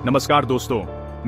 नमस्कार दोस्तों,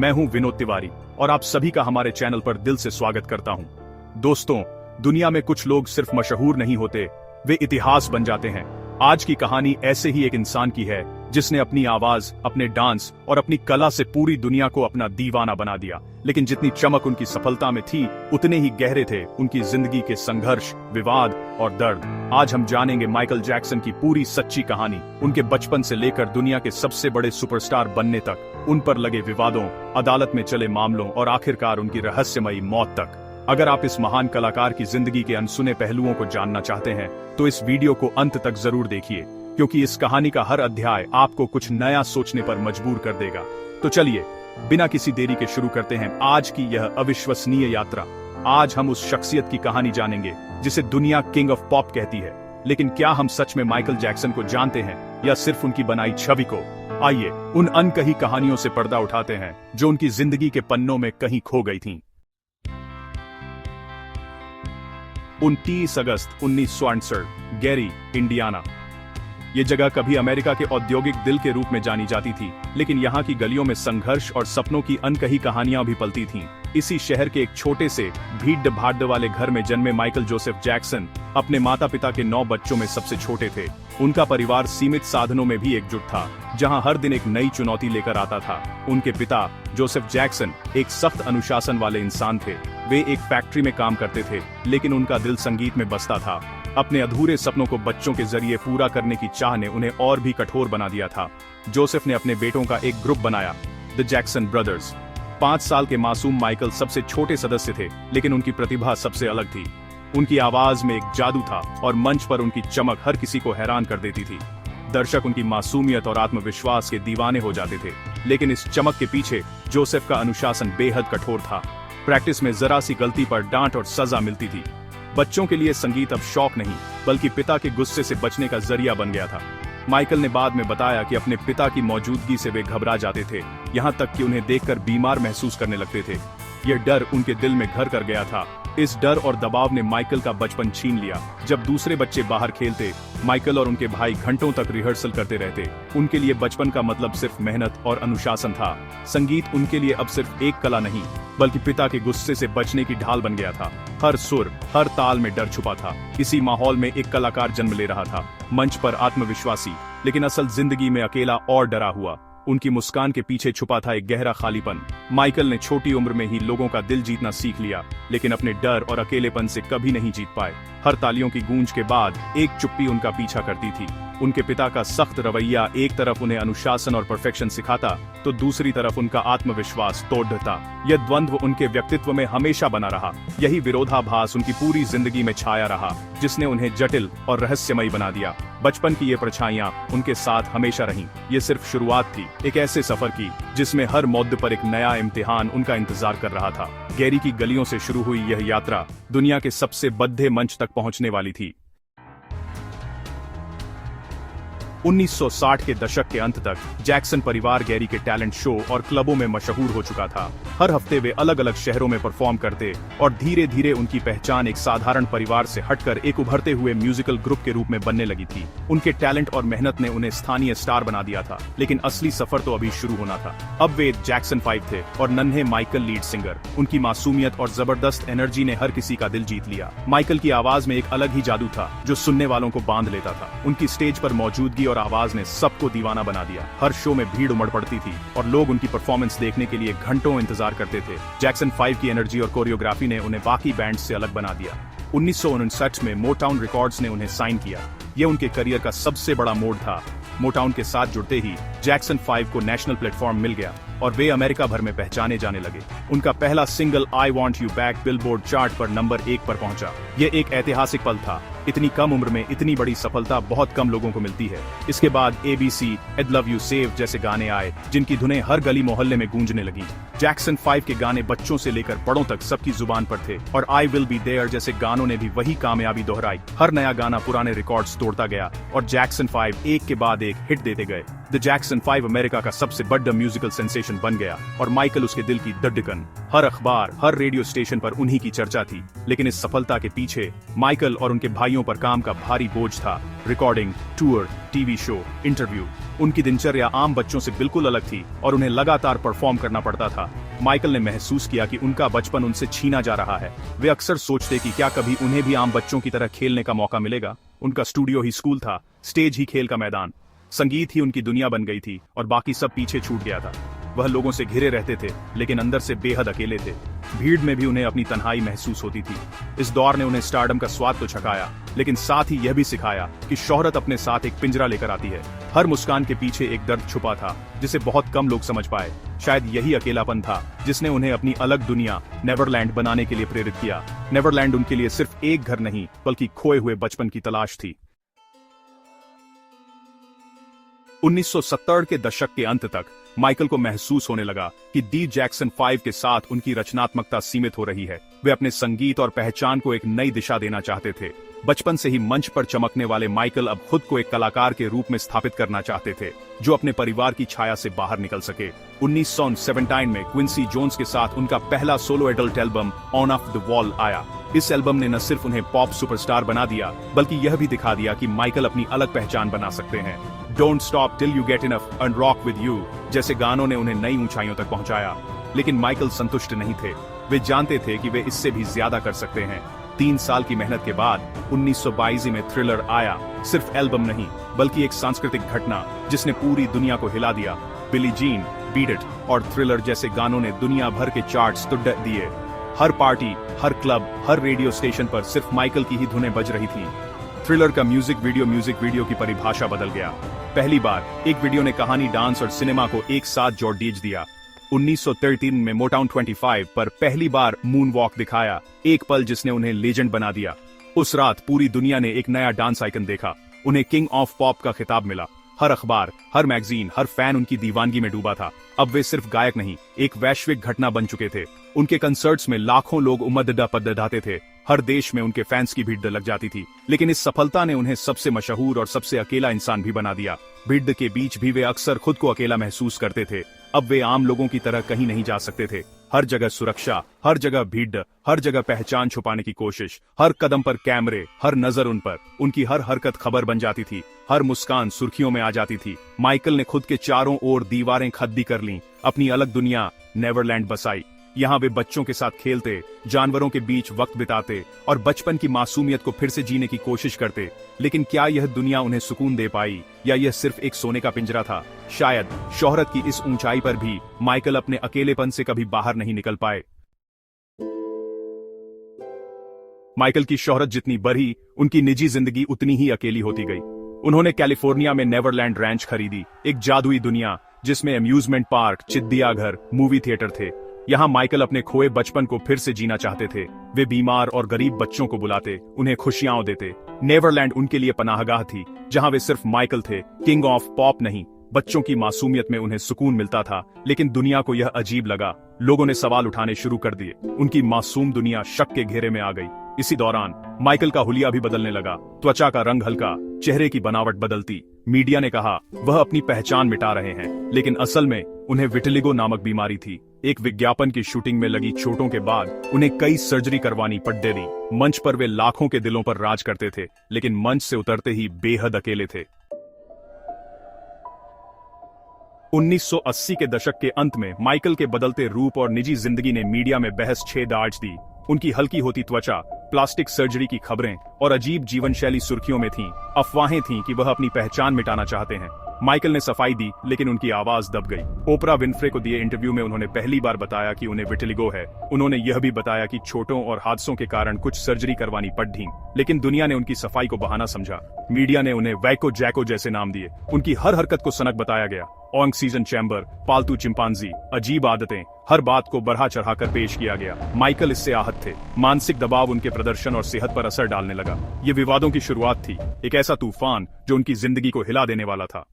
मैं हूं विनोद तिवारी और आप सभी का हमारे चैनल पर दिल से स्वागत करता हूं। दोस्तों, दुनिया में कुछ लोग सिर्फ मशहूर नहीं होते, वे इतिहास बन जाते हैं। आज की कहानी ऐसे ही एक इंसान की है जिसने अपनी आवाज, अपने डांस और अपनी कला से पूरी दुनिया को अपना दीवाना बना दिया। लेकिन जितनी चमक उनकी सफलता में थी, उतने ही गहरे थे उनकी जिंदगी के संघर्ष, विवाद और दर्द। आज हम जानेंगे माइकल जैक्सन की पूरी सच्ची कहानी, उनके बचपन से लेकर दुनिया के सबसे बड़े सुपरस्टार बनने तक, उन पर लगे विवादों, अदालत में चले मामलों और आखिरकार उनकी रहस्यमयी मौत तक। अगर आप इस महान कलाकार की जिंदगी के अनसुने पहलुओं को जानना चाहते हैं, तो इस वीडियो को अंत तक जरूर देखिए, क्योंकि इस कहानी का हर अध्याय आपको कुछ नया सोचने पर मजबूर कर देगा। तो चलिए, बिना किसी देरी के शुरू करते हैं आज की यह अविश्वसनीय यात्रा। आज हम उस शख्सियत की कहानी जानेंगे जिसे दुनिया किंग ऑफ पॉप कहती है। लेकिन क्या हम सच में माइकल जैक्सन को जानते हैं या सिर्फ उनकी बनाई छवि को? आइए उन अनकही कहानियों से पर्दा उठाते हैं जो उनकी जिंदगी के पन्नों में कहीं खो गई थीं। 29 अगस्त 1968, गैरी, इंडियाना। ये जगह कभी अमेरिका के औद्योगिक दिल के रूप में जानी जाती थी, लेकिन यहाँ की गलियों में संघर्ष और सपनों की अनकही कहानियां भी पलती थीं। इसी शहर के एक छोटे से भीड़ भाड़ वाले घर में जन्मे माइकल जोसेफ जैक्सन अपने माता पिता के 9 बच्चों में सबसे छोटे थे। उनका परिवार सीमित साधनों में भी एकजुट था, जहां हर दिन एक नई चुनौती लेकर आता था। उनके पिता जोसेफ जैक्सन एक सख्त अनुशासन वाले इंसान थे। वे एक फैक्ट्री में काम करते थे, लेकिन उनका दिल संगीत में बसता था। अपने अधूरे सपनों को बच्चों के जरिए पूरा करने की चाह ने उन्हें और भी कठोर बना दिया था। जोसेफ ने अपने बेटों का एक ग्रुप बनाया, द जैक्सन ब्रदर्स। 5 साल के मासूम माइकल सबसे छोटे सदस्य थे, लेकिन उनकी प्रतिभा सबसे अलग थी। उनकी आवाज में एक जादू था और मंच पर उनकी चमक हर किसी को हैरान कर देती थी। दर्शक उनकी मासूमियत और आत्मविश्वास के दीवाने हो जाते थे। लेकिन इस चमक के पीछे जोसेफ का अनुशासन बेहद कठोर था। प्रैक्टिस में जरा सी गलती पर डांट और सजा मिलती थी। बच्चों के लिए संगीत अब शौक नहीं, बल्कि पिता के गुस्से से बचने का जरिया बन गया था। माइकल ने बाद में बताया कि अपने पिता की मौजूदगी से वे घबरा जाते थे, यहाँ तक कि उन्हें देखकर बीमार महसूस करने लगते थे। यह डर उनके दिल में घर कर गया था। इस डर और दबाव ने माइकल का बचपन छीन लिया। जब दूसरे बच्चे बाहर खेलते, माइकल और उनके भाई घंटों तक रिहर्सल करते रहते। उनके लिए बचपन का मतलब सिर्फ मेहनत और अनुशासन था। संगीत उनके लिए अब सिर्फ एक कला नहीं, बल्कि पिता के गुस्से से बचने की ढाल बन गया था। हर सुर, हर ताल में डर छुपा था। इसी माहौल में एक कलाकार जन्म ले रहा था, मंच पर आत्मविश्वासी, लेकिन असल जिंदगी में अकेला और डरा हुआ। उनकी मुस्कान के पीछे छुपा था एक गहरा खालीपन। माइकल ने छोटी उम्र में ही लोगों का दिल जीतना सीख लिया, लेकिन अपने डर और अकेलेपन से कभी नहीं जीत पाए। हर तालियों की गूंज के बाद एक चुप्पी उनका पीछा करती थी। उनके पिता का सख्त रवैया एक तरफ उन्हें अनुशासन और परफेक्शन सिखाता, तो दूसरी तरफ उनका आत्मविश्वास तोड़ देता। यह द्वंद्व उनके व्यक्तित्व में हमेशा बना रहा। यही विरोधाभास उनकी पूरी जिंदगी में छाया रहा, जिसने उन्हें जटिल और रहस्यमयी बना दिया। बचपन की ये परछाइयां उनके साथ हमेशा रहीं। ये सिर्फ शुरुआत थी, एक ऐसे सफर की जिसमें हर मोड़ पर एक नया इम्तिहान उनका इंतजार कर रहा था। गैरी की गलियों से शुरू हुई यह यात्रा दुनिया के सबसे बड़े मंच तक पहुंचने वाली थी। 1960 के दशक के अंत तक जैक्सन परिवार गैरी के टैलेंट शो और क्लबों में मशहूर हो चुका था। हर हफ्ते वे अलग अलग शहरों में परफॉर्म करते और धीरे धीरे उनकी पहचान एक साधारण परिवार से हटकर एक उभरते हुए म्यूजिकल ग्रुप के रूप में बनने लगी थी। उनके टैलेंट और मेहनत ने उन्हें स्थानीय स्टार बना दिया था, लेकिन असली सफर तो अभी शुरू होना था। अब वे जैक्सन 5 थे और नन्हे माइकल लीड सिंगर। उनकी मासूमियत और जबरदस्त एनर्जी ने हर किसी का दिल जीत लिया। माइकल की आवाज में एक अलग ही जादू था जो सुनने वालों को बांध लेता था। उनकी स्टेज पर मौजूदगी और आवाज ने सबको दीवाना बना दिया। हर शो में भीड़ उमड़ पड़ती थी और लोग उनकी परफॉर्मेंस देखने के लिए घंटों इंतजार करते थे। जैक्सन 5 की एनर्जी और कोरियोग्राफी ने उन्हें बाकी बैंड से अलग बना दिया। 1959 में मोटाउन रिकॉर्ड्स ने उन्हें साइन किया। यह उनके करियर का सबसे बड़ा मोड़ था। मोटाउन के साथ जुड़ते ही जैक्सन 5 को नेशनल प्लेटफॉर्म मिल गया और वे अमेरिका भर में पहचाने जाने लगे। उनका पहला single I want you back billboard chart पर नंबर 1 पर पहुंचा। यह एक ऐतिहासिक पल था। इतनी कम उम्र में इतनी बड़ी सफलता बहुत कम लोगों को मिलती है। इसके बाद ABC, I'd Love You Save जैसे गाने आए, जिनकी धुनें हर गली मोहल्ले में गूंजने लगी। जैक्सन 5 के गाने बच्चों से लेकर बड़ों तक सबकी जुबान पर थे और I Will Be There जैसे गानों ने भी वही कामयाबी दोहराई। हर नया गाना पुराने रिकॉर्ड्स तोड़ता गया और जैक्सन 5 एक के बाद एक हिट देते गए। द जैक्सन 5 अमेरिका का सबसे बड़ा म्यूजिकल सेंसेशन बन गया और माइकल उसके दिल की धड़कन। हर अखबार, हर रेडियो स्टेशन पर उन्हीं की चर्चा थी। लेकिन इस सफलता के पीछे माइकल और उनके भाइयों पर काम का भारी बोझ था। Recording, tour, TV show, interview. उनकी दिनचर्या आम बच्चों से बिल्कुल अलग थी और उन्हें लगातार परफॉर्म करना पड़ता था। माइकल ने महसूस किया कि उनका बचपन उनसे छीना जा रहा है। वे अक्सर सोचते कि क्या कभी उन्हें भी आम बच्चों की तरह खेलने का मौका मिलेगा। उनका स्टूडियो ही स्कूल था, स्टेज ही खेल का मैदान। संगीत ही उनकी दुनिया बन गई थी और बाकी सब पीछे छूट गया था। वह लोगों से घिरे रहते थे, लेकिन अंदर से बेहद अकेले थे। भीड़ में भी उन्हें अपनी तन्हाई महसूस होती थी। इस दौर ने उन्हें स्टारडम का स्वाद तो चखाया, लेकिन साथ ही यह भी सिखाया कि शोहरत अपने साथ एक पिंजरा लेकर आती है। हर मुस्कान के पीछे एक दर्द छुपा था, जिसे बहुत कम लोग समझ पाए। शायद यही अकेलापन था जिसने उन्हें अपनी अलग दुनिया नेवरलैंड बनाने के लिए प्रेरित किया। नेवरलैंड उनके लिए सिर्फ एक घर नहीं, बल्कि खोए हुए बचपन की तलाश थी। 1970 के दशक के अंत तक माइकल को महसूस होने लगा कि दी जैक्सन 5 के साथ उनकी रचनात्मकता सीमित हो रही है। वे अपने संगीत और पहचान को एक नई दिशा देना चाहते थे। बचपन से ही मंच पर चमकने वाले माइकल अब खुद को एक कलाकार के रूप में स्थापित करना चाहते थे, जो अपने परिवार की छाया से बाहर निकल सके। 1977 में क्विंसी जोन्स के साथ उनका पहला solo adult album on off the wall आया। इस एल्बम ने न सिर्फ उन्हें पॉप सुपरस्टार बना दिया, बल्कि यह भी दिखा दिया कि माइकल अपनी अलग पहचान बना सकते हैं। Don't stop till you get enough and rock with you जैसे गानों ने उन्हें नई ऊंचाइयों तक पहुंचाया। लेकिन माइकल संतुष्ट नहीं थे। वे जानते थे कि वे इससे भी ज्यादा कर सकते हैं। 3 साल की मेहनत के बाद 1982 में थ्रिलर आया। सिर्फ एल्बम नहीं, बल्कि एक सांस्कृतिक घटना जिसने पूरी दुनिया को हिला दिया। बिली जीन, बीट इट और थ्रिलर जैसे गानों ने दुनिया भर के चार्ट्स तो दिए। हर पार्टी, हर क्लब, हर रेडियो स्टेशन पर सिर्फ माइकल की ही धुनें बज रही थी। थ्रिलर का म्यूजिक वीडियो की परिभाषा बदल गया। पहली बार एक वीडियो ने कहानी, डांस और सिनेमा को एक साथ जोड़ दिया। 1913 में मोटाउन 25 पर पहली बार मून वॉक दिखाया, एक पल जिसने उन्हें लेजेंड बना दिया। उस रात पूरी दुनिया ने एक नया डांस आइकन देखा। उन्हें किंग ऑफ पॉप का खिताब मिला। हर अखबार, हर मैगजीन, हर फैन उनकी दीवानगी में डूबा था। अब वे सिर्फ गायक नहीं, एक वैश्विक घटना बन चुके थे। उनके कंसर्ट्स में लाखों लोग उमद्दा पद्दाते थे। हर देश में उनके फैंस की भीड़ लग जाती थी। लेकिन इस सफलता ने उन्हें सबसे मशहूर और सबसे अकेला इंसान भी बना दिया। भीड़ के बीच भी वे अक्सर खुद को अकेला महसूस करते थे। अब वे आम लोगों की तरह कहीं नहीं जा सकते थे। हर जगह सुरक्षा, हर जगह भीड़, हर जगह पहचान छुपाने की कोशिश, हर कदम पर कैमरे, हर नजर उन पर। उनकी हर हरकत खबर बन जाती थी, हर मुस्कान सुर्खियों में आ जाती थी। माइकल ने खुद के चारों ओर दीवारें खद्दी कर लीं, अपनी अलग दुनिया नेवरलैंड बसाई। यहाँ वे बच्चों के साथ खेलते, जानवरों के बीच वक्त बिताते और बचपन की मासूमियत को फिर से जीने की कोशिश करते। लेकिन क्या यह दुनिया उन्हें सुकून दे पाई, या यह सिर्फ एक सोने का पिंजरा था? शायद शोहरत की इस ऊंचाई पर भी माइकल अपने अकेलेपन से कभी बाहर नहीं निकल पाए। माइकल की शोहरत जितनी बढ़ी, उनकी निजी जिंदगी उतनी ही अकेली होती गई। उन्होंने कैलिफोर्निया में नेवरलैंड रैंच खरीदी, एक जादुई दुनिया जिसमें अम्यूजमेंट पार्क, चिड़ियाघर, मूवी थिएटर थे। यहाँ माइकल अपने खोए बचपन को फिर से जीना चाहते थे। वे बीमार और गरीब बच्चों को बुलाते, उन्हें खुशियां देते। नेवरलैंड उनके लिए पनाहगाह थी, जहाँ वे सिर्फ माइकल थे, किंग ऑफ पॉप नहीं। बच्चों की मासूमियत में उन्हें सुकून मिलता था। लेकिन दुनिया को यह अजीब लगा। लोगों ने सवाल उठाने शुरू कर दिए। उनकी मासूम दुनिया शक के घेरे में आ गई। इसी दौरान माइकल का हुलिया भी बदलने लगा। त्वचा का रंग हल्का, चेहरे की बनावट बदलती। मीडिया ने कहा वह अपनी पहचान मिटा रहे हैं, लेकिन असल में उन्हें विटिलिगो नामक बीमारी थी। एक विज्ञापन की शूटिंग में लगी चोटों के बाद उन्हें कई सर्जरी करवानी पड़ी। मंच पर वे लाखों के दिलों पर राज करते थे, लेकिन मंच से उतरते ही बेहद अकेले थे। 1980 के दशक के अंत में माइकल के बदलते रूप और निजी जिंदगी ने मीडिया में बहस छेद आंच दी। उनकी हल्की होती त्वचा, प्लास्टिक सर्जरी की खबरें और अजीब जीवन शैली सुर्खियों में थीं। अफवाहें थीं कि वह अपनी पहचान मिटाना चाहते हैं। माइकल ने सफाई दी, लेकिन उनकी आवाज दब गई। ओपरा विन्फ्रे को दिए इंटरव्यू में उन्होंने पहली बार बताया कि उन्हें विटिलिगो है। उन्होंने यह भी बताया कि चोटों और हादसों के कारण कुछ सर्जरी करवानी पड़ी, लेकिन दुनिया ने उनकी सफाई को बहाना समझा। मीडिया ने उन्हें वैको जैको जैसे नाम दिए। उनकी हर हरकत को सनक बताया गया। ऑक्सीजन चैम्बर, पालतू चिंपांजी, अजीब आदतें, हर बात को बढ़ा चढ़ाकर पेश किया गया। माइकल इससे आहत थे। मानसिक दबाव उनके प्रदर्शन और सेहत पर असर डालने लगा। ये विवादों की शुरुआत थी, एक ऐसा तूफान जो उनकी जिंदगी को हिला देने वाला था।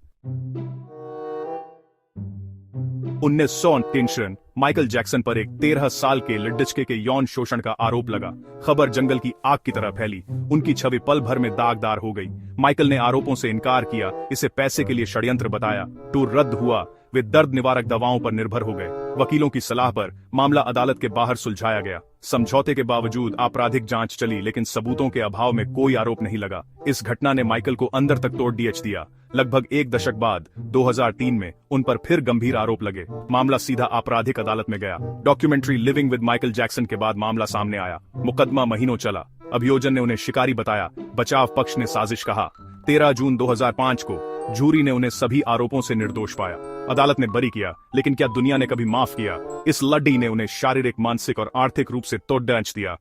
1993 माइकल जैक्सन पर एक 13 साल के लड़के के यौन शोषण का आरोप लगा। खबर जंगल की आग की तरह फैली। उनकी छवि पल भर में दागदार हो गई। माइकल ने आरोपों से इनकार किया, इसे पैसे के लिए षड्यंत्र बताया। टूर रद्द हुआ। वे दर्द निवारक दवाओं पर निर्भर हो गए। वकीलों की सलाह पर मामला अदालत के बाहर सुलझाया गया। समझौते के बावजूद आपराधिक जांच चली, लेकिन सबूतों के अभाव में कोई आरोप नहीं लगा। इस घटना ने माइकल को अंदर तक तोड़ दिया। लगभग एक दशक बाद 2003 में उन पर फिर गंभीर आरोप लगे। मामला सीधा आपराधिक अदालत में गया। Documentary living with Michael Jackson के बाद मामला सामने आया। मुकदमा महीनों चला। अभियोजन ने उन्हें शिकारी बताया, बचाव पक्ष ने साजिश कहा। 13 जून 2005 को जूरी ने उन्हें सभी आरोपों से निर्दोष पाया। अदालत ने बरी किया, लेकिन क्या दुनिया ने कभी माफ किया? इस लड़ाई ने उन्हें शारीरिक, मानसिक और आर्थिक रूप से तोड़ दिया।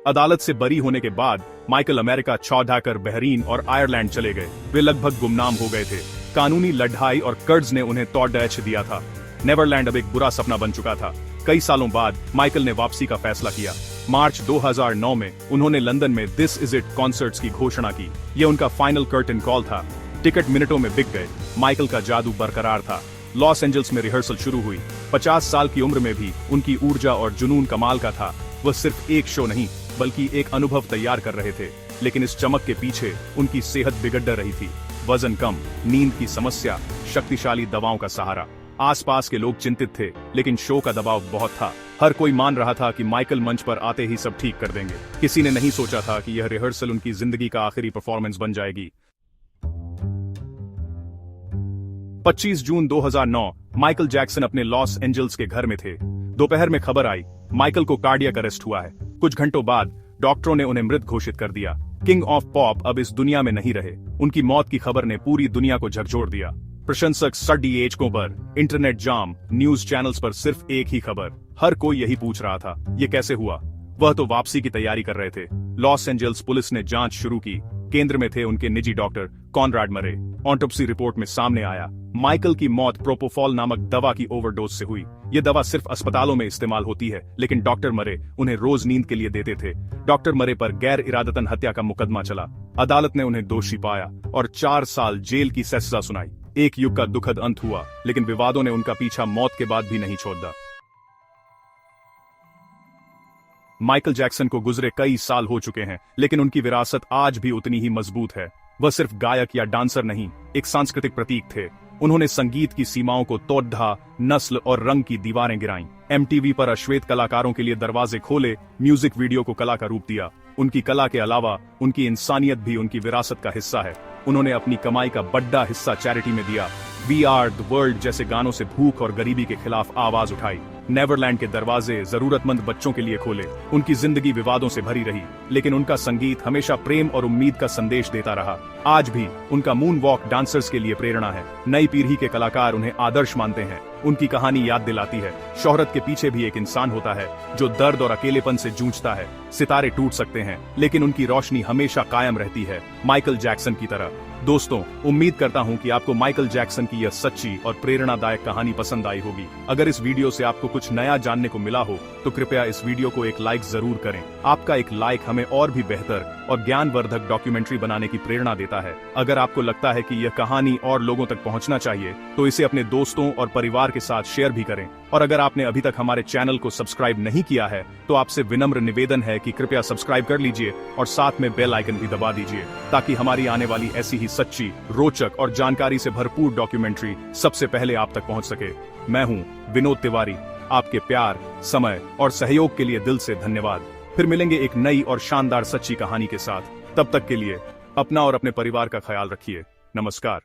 अदालत से बरी होने के बाद माइकल अमेरिका छोड़कर बहरीन और आयरलैंड चले गए। वे लगभग गुमनाम हो गए थे। कानूनी लड़ाई और कर्ज ने उन्हें तोड़ दिया था। नेवरलैंड अब एक बुरा सपना बन चुका था। कई सालों बाद माइकल ने वापसी का फैसला किया। मार्च 2009 में उन्होंने लंदन में दिस इज इट कॉन्सर्ट्स की घोषणा की। यह उनका फाइनल कर्टन कॉल था। टिकट मिनटों में बिक गए। माइकल का जादू बरकरार था। लॉस एंजल्स में रिहर्सल शुरू हुई। 50 साल की उम्र में भी उनकी ऊर्जा और जुनून कमाल का था। वह सिर्फ एक शो नहीं, बल्कि एक अनुभव तैयार कर रहे थे। लेकिन इस चमक के पीछे उनकी सेहत बिगड़ रही थी। वजन कम, नींद की समस्या, शक्तिशाली दवाओं का सहारा। आसपास के लोग चिंतित थे, लेकिन शो का दबाव बहुत था। हर कोई मान रहा था कि माइकल मंच पर आते ही सब ठीक कर देंगे। किसी ने नहीं सोचा था कि यह रिहर्सल उनकी जिंदगी का आखिरी परफॉर्मेंस बन जाएगी। 25 जून 2009 माइकल जैक्सन अपने लॉस एंजल्स के घर में थे। दोपहर में खबर आई, माइकल को कार्डियक अरेस्ट हुआ है। कुछ घंटों बाद डॉक्टरों ने उन्हें मृत घोषित कर दिया। किंग ऑफ पॉप अब इस दुनिया में नहीं रहे। उनकी मौत की खबर ने पूरी दुनिया को झकझोर दिया। प्रशंसक सड़ी एचकों पर, इंटरनेट जाम, न्यूज चैनल्स पर सिर्फ एक ही खबर। हर कोई यही पूछ रहा था, ये कैसे हुआ? वह तो वापसी की तैयारी कर रहे थे। लॉस एंजल्स पुलिस ने जांच शुरू की। केंद्र में थे उनके निजी डॉक्टर कॉनराड मरे। ऑटोप्सी रिपोर्ट में सामने आया, माइकल की मौत प्रोपोफॉल नामक दवा की ओवरडोज से हुई। यह दवा सिर्फ अस्पतालों में इस्तेमाल होती है, लेकिन डॉक्टर मरे उन्हें रोज नींद के लिए देते थे। डॉक्टर मरे पर गैर इरादतन हत्या का मुकदमा चला। अदालत ने उन्हें दोषी पाया और 4 साल जेल की सजा सुनाई। एक युग का दुखद अंत हुआ, लेकिन विवादों ने उनका पीछा मौत के बाद भी नहीं छोड़ा। माइकल जैक्सन को गुजरे कई साल हो चुके हैं, लेकिन उनकी विरासत आज भी उतनी ही मजबूत है। वह सिर्फ गायक या डांसर नहीं, एक सांस्कृतिक प्रतीक थे। उन्होंने संगीत की सीमाओं को तोड़ा, नस्ल और रंग की दीवारें गिराईं। एमटीवी पर अश्वेत कलाकारों के लिए दरवाजे खोले, म्यूजिक वीडियो को कला का रूप दिया। उनकी कला के अलावा उनकी इंसानियत भी उनकी विरासत का हिस्सा है। उन्होंने अपनी कमाई का बड़ा हिस्सा चैरिटी में दिया। वी आर द वर्ल्ड जैसे गानों से भूख और गरीबी के खिलाफ आवाज उठाई। नेवरलैंड के दरवाजे जरूरतमंद बच्चों के लिए खोले। उनकी जिंदगी विवादों से भरी रही, लेकिन उनका संगीत हमेशा प्रेम और उम्मीद का संदेश देता रहा। आज भी उनका मून वॉक डांसर्स के लिए प्रेरणा है। नई पीढ़ी के कलाकार उन्हें आदर्श मानते हैं। उनकी कहानी याद दिलाती है, शोहरत के पीछे भी एक इंसान होता है जो दर्द और अकेलेपन से जूझता है। सितारे टूट सकते हैं, लेकिन उनकी रोशनी हमेशा कायम रहती है, माइकल जैक्सन की तरह। दोस्तों, उम्मीद करता हूं कि आपको माइकल जैक्सन की यह सच्ची और प्रेरणादायक कहानी पसंद आई होगी। अगर इस वीडियो से आपको कुछ नया जानने को मिला हो, तो कृपया इस वीडियो को एक लाइक जरूर करें। आपका एक लाइक हमें और भी बेहतर और ज्ञानवर्धक डॉक्यूमेंट्री बनाने की प्रेरणा देता है। अगर आपको लगता है कि यह कहानी और लोगों तक पहुंचना चाहिए, तो इसे अपने दोस्तों और परिवार के साथ शेयर भी करें। और अगर आपने अभी तक हमारे चैनल को सब्सक्राइब नहीं किया है, तो आपसे विनम्र निवेदन है कि कृपया सब्सक्राइब कर लीजिए और साथ में बेल आइकन भी दबा दीजिए, ताकि हमारी आने वाली ऐसी ही सच्ची, रोचक और जानकारी से भरपूर डॉक्यूमेंट्री सबसे पहले आप तक पहुंच सके। मैं हूं विनोद तिवारी। आपके प्यार, समय और सहयोग के लिए दिल से धन्यवाद। फिर मिलेंगे एक नई और शानदार सच्ची कहानी के साथ। तब तक के लिए अपना और अपने परिवार का ख्याल रखिए। नमस्कार।